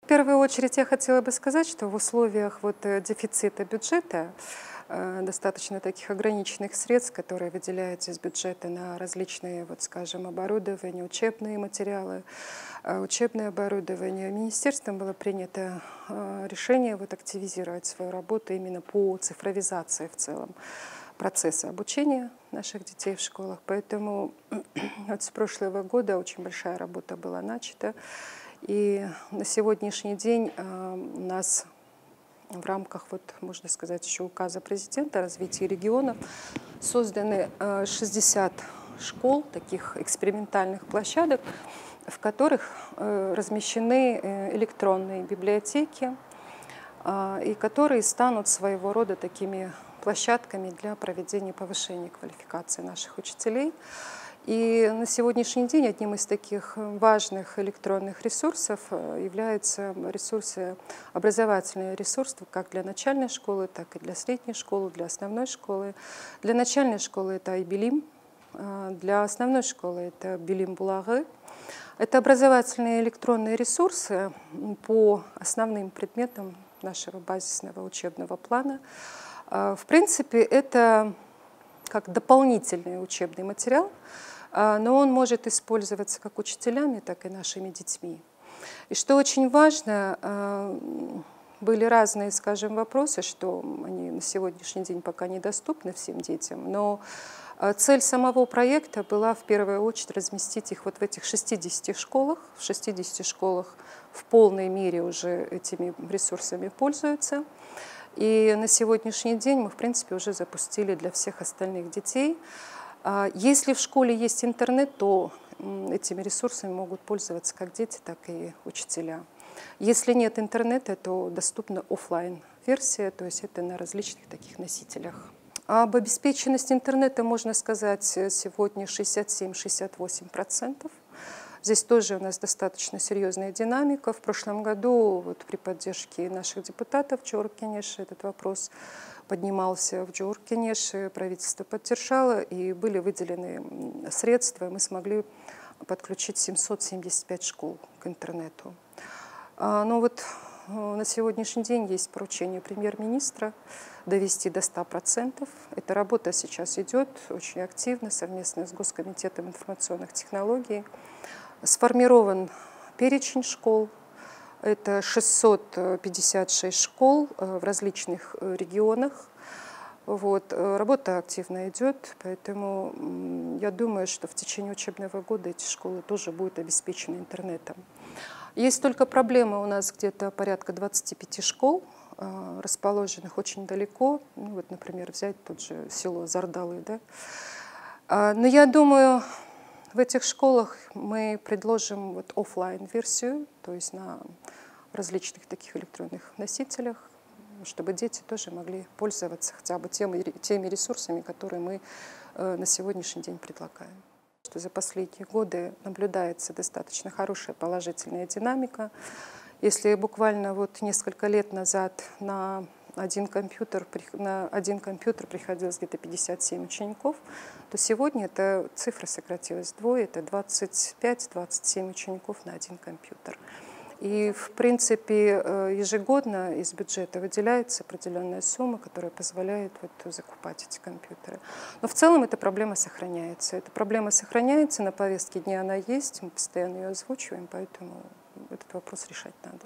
В первую очередь я хотела бы сказать, что в условиях дефицита бюджета, достаточно таких ограниченных средств, которые выделяются из бюджета на различные, скажем, оборудование, учебные материалы, учебное оборудование, министерством было принято решение активизировать свою работу именно по цифровизации в целом процесса обучения наших детей в школах. Поэтому с прошлого года очень большая работа была начата. И на сегодняшний день у нас в рамках, можно сказать, еще указа президента о развитии регионов созданы 60 школ, таких экспериментальных площадок, в которых размещены электронные библиотеки, и которые станут своего рода такими площадками для проведения повышения квалификации наших учителей. И на сегодняшний день одним из таких важных электронных ресурсов являются образовательные ресурсы как для начальной школы, так и для средней школы, для основной школы. Для начальной школы это Айбилим, для основной школы это Билим Булагы. Это образовательные электронные ресурсы по основным предметам нашего базисного учебного плана. В принципе, это как дополнительный учебный материал, но он может использоваться как учителями, так и нашими детьми. И что очень важно, были разные, скажем, вопросы, что они на сегодняшний день пока недоступны всем детям, но цель самого проекта была в первую очередь разместить их в этих 60 школах. В 60 школах в полной мере уже этими ресурсами пользуются. И на сегодняшний день мы, в принципе, уже запустили для всех остальных детей. Если в школе есть интернет, то этими ресурсами могут пользоваться как дети, так и учителя. Если нет интернета, то доступна офлайн-версия, то есть это на различных таких носителях. Об обеспеченности интернета можно сказать сегодня 67-68%. Здесь тоже у нас достаточно серьезная динамика. В прошлом году при поддержке наших депутатов Джоркинеш этот вопрос поднимался в Джоркинеш, правительство поддержало, и были выделены средства, мы смогли подключить 775 школ к интернету. Но на сегодняшний день есть поручение премьер-министра довести до 100%. Эта работа сейчас идет очень активно, совместно с Госкомитетом информационных технологий. Сформирован перечень школ. Это 656 школ в различных регионах. Работа активно идет, поэтому я думаю, что в течение учебного года эти школы тоже будут обеспечены интернетом. Есть только проблема, у нас где-то порядка 25 школ, расположенных очень далеко. Например, взять тут же село Зардалы. Да? Но я думаю, в этих школах мы предложим офлайн-версию, то есть на различных таких электронных носителях, чтобы дети тоже могли пользоваться хотя бы теми ресурсами, которые мы на сегодняшний день предлагаем. За последние годы наблюдается достаточно хорошая положительная динамика. Если буквально несколько лет назад на один компьютер приходилось где-то 57 учеников, то сегодня эта цифра сократилась вдвое, это 25-27 учеников на один компьютер. И, в принципе, ежегодно из бюджета выделяется определенная сумма, которая позволяет закупать эти компьютеры. Но в целом эта проблема сохраняется. Эта проблема сохраняется, на повестке дня она есть, мы постоянно ее озвучиваем, поэтому этот вопрос решать надо.